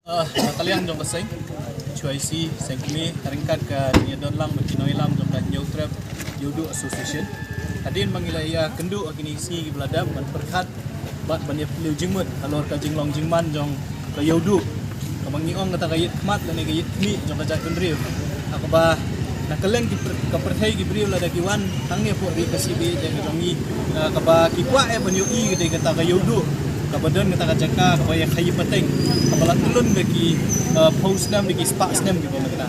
Kalian jong kasing cuaisi sengkumi haringkat ke dia don lang berkinoi lam jong kat New Trap Yudu Association hadin mangilaya kendu akini si beladam ban perkat bat ban ya peliu jingmut alor ka jinglong jingman jong ka Yudu kamangiong kata kayit mat lani kayit mi jong ka jakun riu akaba nakaleng ka perthai ki briu la dakiwan hangnya po ri kasibi jang jongi kaba kikwa ban yu i gede kata ka Yudu kabadan kata kajaka kabaya khayi pateng kabala tulun bagi post nam bagi sparks nam gitu makna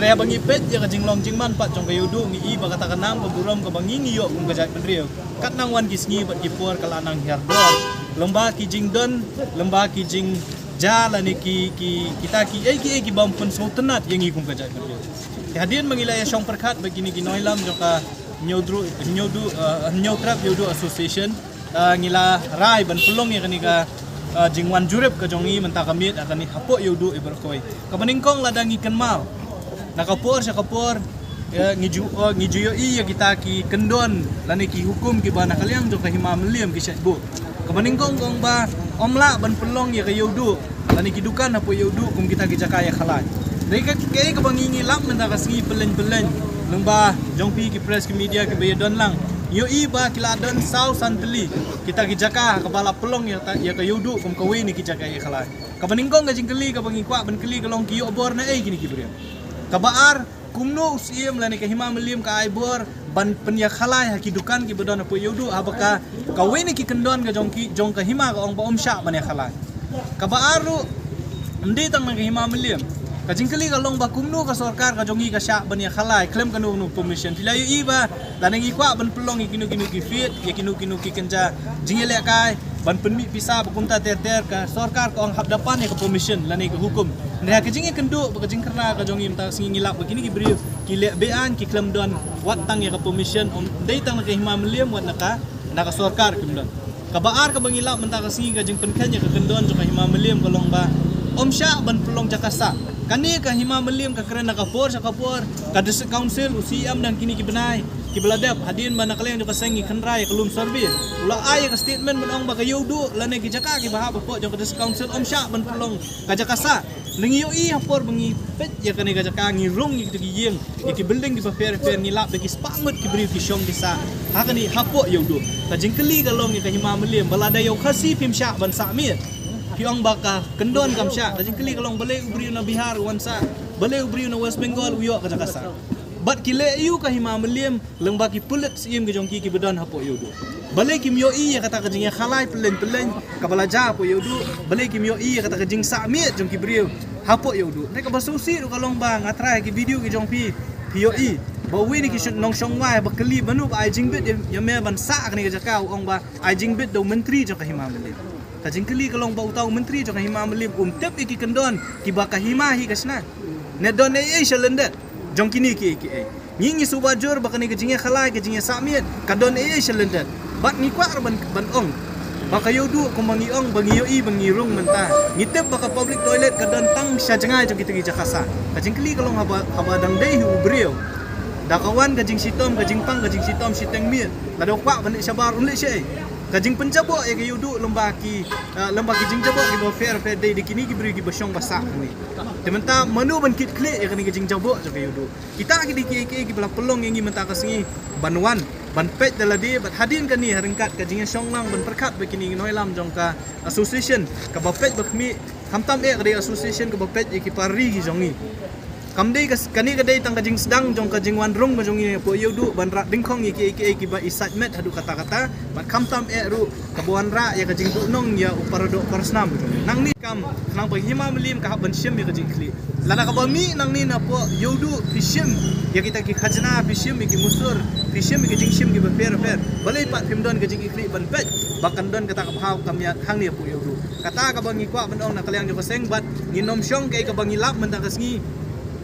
rea bangi pet ya kajinglong jingman pat jong kayudu ngi i bakata kanam baburam kabangi ngi yo kum kajak pendriu kat nang wan kisngi bat kipur kalanang herdor lomba ki jingdon lomba ki jing jalani kita ki bam pun sultanat yang i kum kajak pendriu hadin mangilaya syong perkat begini ginoilam jong ka New Trap Yudu Association ngila rai ban pulong ya kanika jingwan jurep ka jongi menta kamit akan ni hapo Yudu iberkoi kabaningkong ladang ikan mal nakapor sa kapor ngiju yo i ya kita ki kendon lani ki hukum ki bana kaliang jo ka himam liam ki syatbu kabaningkong kong ba omla ban pulong ya ka Yudu lani ki dukan hapo Yudu kum kita ki jakaya khalai reka kay kabangingi lam menta kasngi pelen lembah jongpi ki press ki media ki bayadon lang yo iba kiladon sau santeli kita ki jaka kepala pelong ya ka Yudu kum kawe ni ki jaka ya khala kabaningkong gajing keli kabangi kwa ban keli kalong ki obor na gini ki beriam kabaar kumno usiem lani ka hima melim ka aibor ban penya khala ya ki dukan ki bedon apo Yudu abaka kawe ni ki kendon ga jong ka hima ka ong ba omsha ban ya khala kabaaru ndi tang ka hima melim kajingkeli kalong bakumnu ka sarkar ka jongi ka syak ban ya khalai claim kanu nu permission tilayu iba lanangi kwa ban pelong ikinu ki fit ya kinu ki kenja jingele kai ban penmi pisa bakumta ter ka sarkar ka ong hapdapan ya ka permission lani ka hukum nda ka jingi kendu ka jingkerna ka jongi mta singi ngilap begini ki brief ki le bean ki claim don wat tang ya ka permission om dei tang ka hima meliam wat naka sarkar kimdon ka baar ka bangilap mta ka singi ka jing penkan ya ka kendon ka hima meliam kalong ba om syak ban pelong jakasa kani ka hima melim ka kerana kapor sa kapor ka district council usiam dan kini ki benai ki beladap hadin mana kalian jo kasengi khenrai kelum servis ula ay ka statement menong ba ka Yudu lane ki jaka ki bahap po jo ka district council om syak ban pelong ka jakasa nengi yo i hapor bengi pet ya kani ka jaka ngirung ki yeng ki building ki fair ngilap ki spangut ki beri ki syong disa hakani hapo Yudu ka jingkeli kalong ka hima melim balada yo khasi pim syak ban samit piong baka kendon kamsya kajing keli kalong bale ubri na Bihar wansa bale ubri na West Bengal uyo ka Jakarta bat kile yu ka hima melim lengba ki pulit sim ke jongki ki bedan hapo Yudu bale kim yo i kata kajing khalai pelen ka balaja hapo Yudu bale kim yo i kata kajing samit jongki briu hapo Yudu nek basusi ru kalong bang atrai ki video ki jongpi yo i bawi ni ki nong shong wai ba keli banu ba jing bit ya me ban sa ni ka jakau ong ba jing bit do menteri jo ka hima melim kajing keli kalong ba utau menteri jong hima melim tep iki kendon ki baka hima hi kasna ne don ai shalendet jong kini ki ngingi subajur baka ni kajing khalai kajing samit kadon ai shalendet bat ni kwa ban ong baka Yudu kumangi ong bangi yo i bangi rung menta ngitep baka public toilet kadon tang syajangai jong kita jakasa kajing keli kalong haba dang dei hu brio dakawan kajing sitom kajing pang kajing sitom siteng mi lado kwa ban sabar unle syai kajing penjabok ya ke Yudu lomba ki jing jabok ki fair day di kini ki beri ki basyong basak ni dementa menu ban kit klik ya kani jing jabok jo ke Yudu kita ki di ki bela pelong yang menta kasingi banwan ban pet daladi bat hadin kani haringkat kajing syonglang ban perkat begini noilam jong ka association ka bapet bakmi hamtam e ka association ka bapet ki pari ki jongi kamdei kani kadai tang kajing sedang jong kajing wanrung ka jongi po Yudu ban rak dingkong ki ba excitement hadu kata-kata bat kamtam ru kabuan ra ya kajing dunong ya uparado parsnam nang ni kam nang ba hima melim ka ban syem ya kajing kli lana ka bami nang ni na po Yudu fisyem ya kita ki khajna fisyem ki musur fisyem ki jing syem ki ba fair balai pat pimdon kajing kli ban pet bakan don kata ka bhaw kam ya hang ni po Yudu kata ka bangi kwa ban ong na kaliang jo kaseng bat nginom syong kay ka bangi lap menta kasngi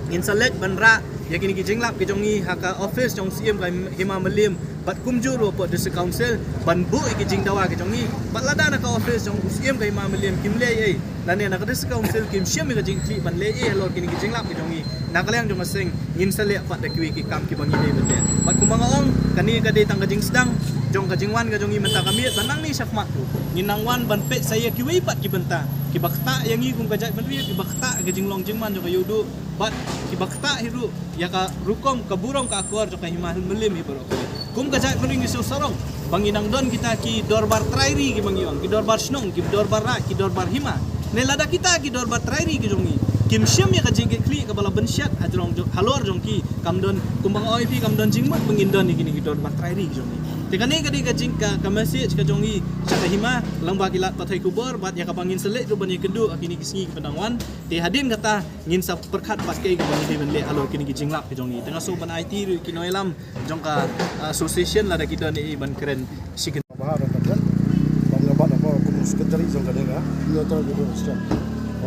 inselek banra ya kini ki jinglap ki jongi haka office jong CM ka hima melim bat kumjur po district council ban bu ki jing dawa ki jongi bat lada na ka office jong CM ka hima melim kimle ai lane na ka district council kim syem ka jing kli ban le ai lor kini ki jinglap ki jongi na kalyang jong aseng inselek pat da ki kam ki bangi le bat kumanga ong kani ka de tang ka jing sedang jong ka jingwan ka jong i menta kami banang ni syakmat tu nginangwan ban pet saya ki wei pat ki benta ki bakta yang i kum ka jai ban ki bakta ka jinglong jingman jong ka yudu bat ki bakta hiru ya ka rukom ka burong ka akor jong ka himah melim hi bro kum ka jai ban ngi so sarong banginang don kita ki dorbar trairi ki bangiong ki dorbar snong ki dorbar ra ki dorbar hima ne lada kita ki dorbar trairi ki jongi kim syam ya ka jing kli ka bala bensyat ajrong halor jong ki kamdon kumbang oi pi kamdon jingmat mengindon ni kini ki dorbar trairi ki jongi tekane ka di ka jing ka message ka jongi saka hima lamba kilat pathai kubur bat ya ka bangin selek tu bani kendu akini kisngi ki pedangwan te hadin kata ngin sa perkhat paskai ki bani ben le alo kini ki jinglap ki jongi tengah so ban IT ki noilam jong ka association la da kita ni ban keren sikin bahar kan banglabat apa kumu sekretari jong ka denga yo to do stem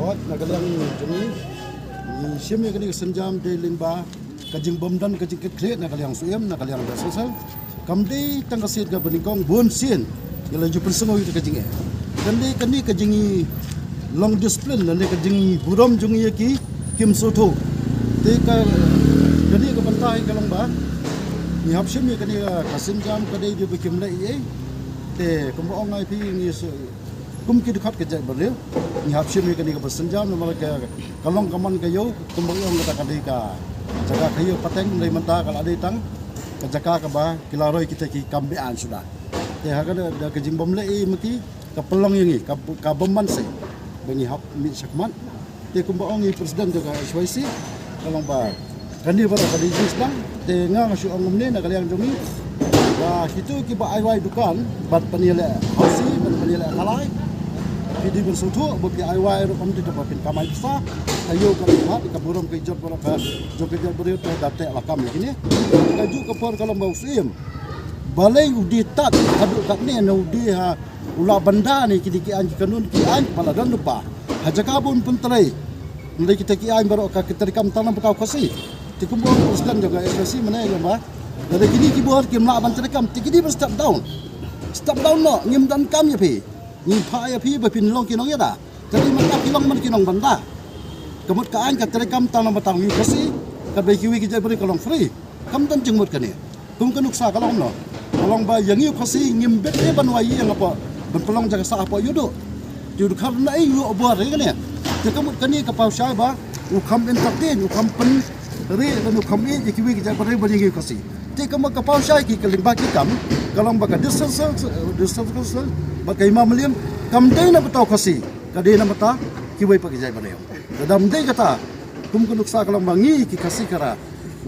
ot nagalang jeni ni shim ya kini senjam de limba kajing bomdan kajing keklet nagalang suem nagalang da sosal kamdi tangkasit ka beningkong bon sien yala ju persengoi tu kajing kani kajing long discipline nane kajing buram jung ye ki kim soto te ka kani ka bantai ka longba ni hapsim ye kani kasim jam kadai ju bikim lai ye te kumba ongai pi ni kum ki dekat ke jai beril ni hapsim ye kani ka bersenjam nama ka kalong kaman ka yo kumba ong ka kadai ka jaga kayo pateng lai menta kala adai tang kajaka ka ba kilaroi kita ki kambean sudah te ha da kajing bom lai maki ka pelong yangi ka bomman se bani hap mi sakman te kumba ongi presiden juga SYC kalong ba kani bara kali jislang te ngang su ongum ne na kaliang jongi ba kitu ki ba ai dukan bat panile hausi bat panile kalai pidi bersutu bo pi ai ro kom ti to pin kamai sa ayo ka hat ka burom ke jot bara ka joke jot beri to date la kam ni ka ju ka por kalong ba usim balai udi tat adu kat ne no udi ha ula banda ni kidi anji kanun ki an pala dan lupa hajakabun pun terai mulai kita ki an baro ka keterikam tanam pakau kasi tikumbo presiden juga SPC mana ya ba dari kini ki buat ki mla ban terikam tikidi ber step down no ngim dan kam ya pi ngim pha ya pi ba pin long ki nong ya da jadi mata ki long man ki nong banda kemut ka an ka terikam tanam batang wi kasi ka be ki wi ki jai beri kalong free kam dan jengmut ka ni kum ka nuksa kalong no kalong ba yang yu kasi ngim bet e ban wai yang apa ban pelong jaga sa apa yudo yudo karna ai yu buat re kan ya te kemut ka ni ka pau sai ba u kam entertain u kam pen re dan u kam e ki wi ki jai beri beri yu kasi te kemut ka pau sai ki keling ba ki kam kalong ba ka distance ba ka 5 million kam dai na betau kasi ka dai na mata ki wi pa ki jai beri dadam dai kata kum kunuk sa kalong bangi ki kasi kara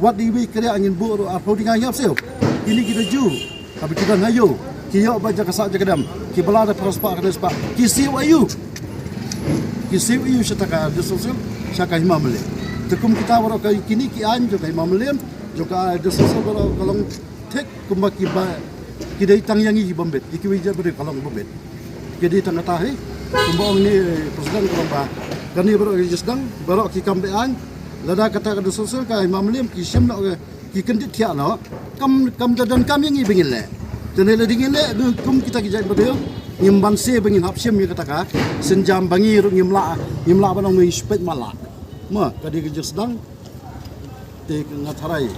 wat di wi kare angin bu ro apa dinga yap sel ini kita ju tapi kita ngayo ki yo ba jaga sa jaga dam ki balada prospa ka despa ki siu syataka desosul syaka himamle tekum kita waro ka kini ki an jo ka himamle jo ka desosul waro kalong tek kumba ki ba ki dai tang yangi ki bombet ki wi ja beri kalong bombet ki dai tang tahi kumba ni presiden kalong ba kani baro ki sedang baro ki kambean lada kata ka desosul ka himamle ki sim no ki kendit thia no kam dan kam yangi bengil le tene le dingin le kum kita ki jai beri nyimban se bengin hapsim ni kata ka senjam bangi ru nyimla banong mi spet malak ma kadi ke sedang te ngatharai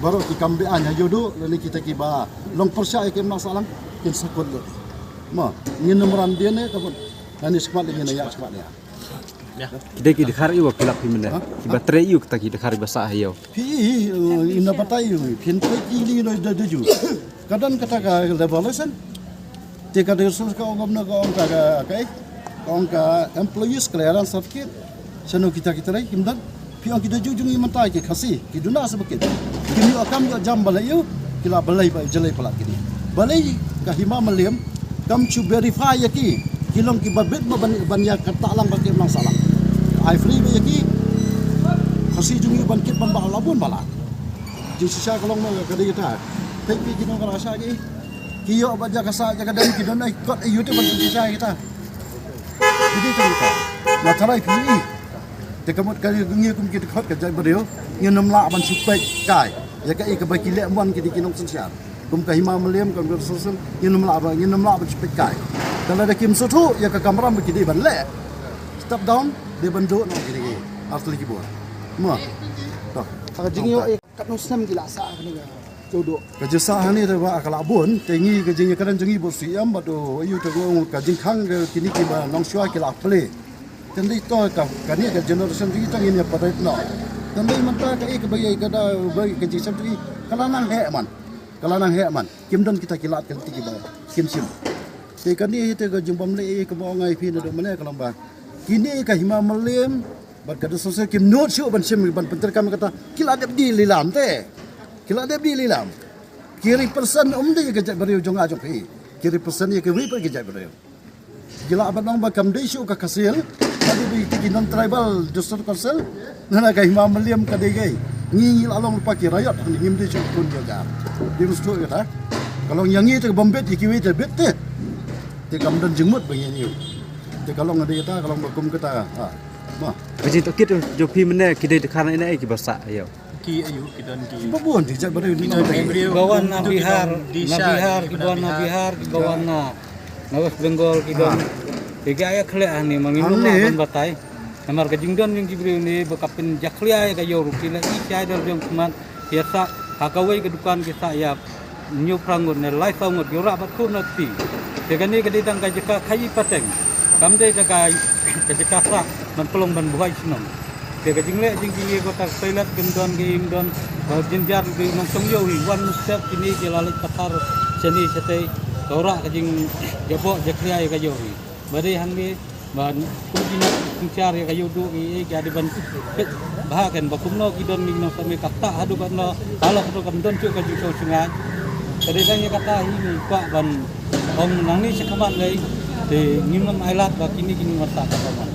baro ki kambean ha jodo le kita ki ba long persya ke masalah kin sakot le ma ngin nomran dia ne kabut ani sepat le ngin ya sepat ya Kita ki dikhar iwa kilap himne ki batre iu kita ki dikhar basa hayo pi ina batai pin pe ki ni no daju kadang kata ka revolution te ka resource ka ongom na ka ong ka employees clearance certificate sano kita rai himdan pi ong kita jujung imantai ki khasi ki duna sebekit kini akam yo jam balai yo kila balai ba jelai pala kini balai ka hima maliam kam chu verify ya ki kilong ki babet ban ya kata lang ba ki mang salah ai free ba ya ki khasi jung ban kit ban ba labun bala ji sisa kalong no ka kita pe ki kino ka rasa ki kiyo ba jaga sa jaga dan ki don ai kot youtube ban sisa kita jadi cerita na tarai pi te kamut ka ngi kum ki khot ka jai beriu ngi namla ban supek kai ya ka ka ba ki le mon ki kinong sensiar kum ka hima meliam kan bersusun ngi namla ban supek kai kalau ada kim sotu ya ka kamera begini ban le step down dia bentuk no gini asli ki buat mo toh ka jingyo kat nusam gila sa ni ga jodoh kejesahan ni tu akal abun tengi kejengnya kadang jengi bersiam batu ayu tergolong kajing kang kini kita nong syua kila play tadi to kani ke generation kita ini apa no tadi mentah ke kebayi kada bagi kejing sampai kalanang he man kimdan kita kilat kan tiga kim te kani te ke jumpam le ke bawa ngai pin do mana kalau ba kini ke hima melim bat kada sosial kim not syu ban sim ban pentar kami kata kila ada di lilam te kila ada di lilam kiri persen umde ke jat beriu jong ajok hi kiri persen ye ke wi per ke jat beriu gila abang ba kam de syu ka kasil adu bi tiki non tribal district council nana ke hima melim ka de gai ngi along pa ki rayat ngim de syu pun jaga di rustu kata kalau yang ini te bombet ikiwi te bet te kam dan jengmut begini te kalau ngade kita kalau bakum kita mah Kajin to kit jo pi mene kidai dekhar ina ki basa ayo. Ki ayu kidon ki. babon di jak bari ni Bawan na Bihar, kibawan na Bihar, kibawan na West Bengal, kidon. Tiga ayat khle ni manginum na batai. Namar ka jingdon yung kibri ni bakapin jaklia ka yo rukila i dal jong kuman biasa hakawai ke dukan kita ya new prangun ne lai sangot yora batku na ti. Tegani ka ditang ka jeka khai pateng. Kamde ka jeka sa man pelong ban buai sinom. Tega jingle jingki ko tak toilet gendon ge ingdon jinjar ge nong song yo wan step ini jelalik takar seni sete tora ka jing jabo jaklia ka yo. Bari hangge ban kumjina kuncar ya kayu du ki jadi ban bahakan bakumno kidon ning no sami kata hadu kana ala hadu kamdon cu ka juso sungai tadi dang kata ini pak ban om nang ni sekamat lai te ngimam ailat ba kini mata ka ban